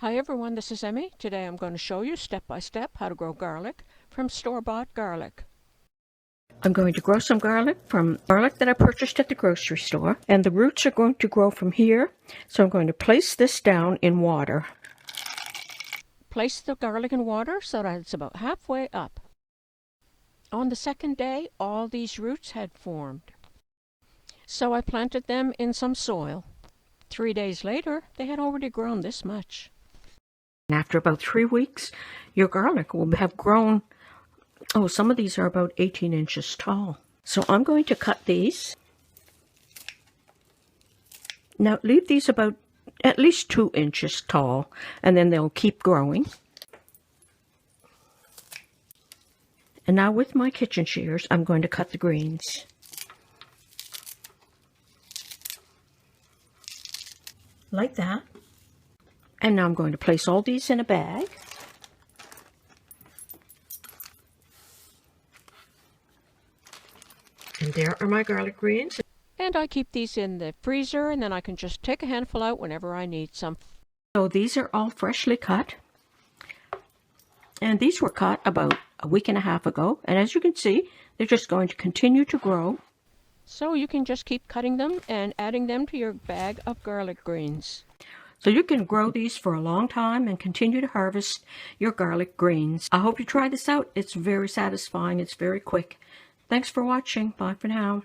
Hi everyone, this is Emmy. Today I'm going to show you step by step how to grow garlic from store-bought garlic. I'm going to grow some garlic from garlic that I purchased at the grocery store, and the roots are going to grow from here. So I'm going to place this down in water. Place the garlic in water so that it's about halfway up. On the second day, all these roots had formed. So I planted them in some soil. 3 days later, they had already grown this much. After about 3 weeks, your garlic will have grown. Oh, some of these are about 18 inches tall. So I'm going to cut these. Now leave these about at least 2 inches tall, and then they'll keep growing. And now with my kitchen shears, I'm going to cut the greens. Like that. And now I'm going to place all these in a bag. And there are my garlic greens. And I keep these in the freezer, and then I can just take a handful out whenever I need some. So these are all freshly cut. And these were cut about a week and a half ago. And as you can see, they're just going to continue to grow. So you can just keep cutting them and adding them to your bag of garlic greens. So you can grow these for a long time and continue to harvest your garlic greens. I hope you try this out. It's very satisfying. It's very quick. Thanks for watching. Bye for now.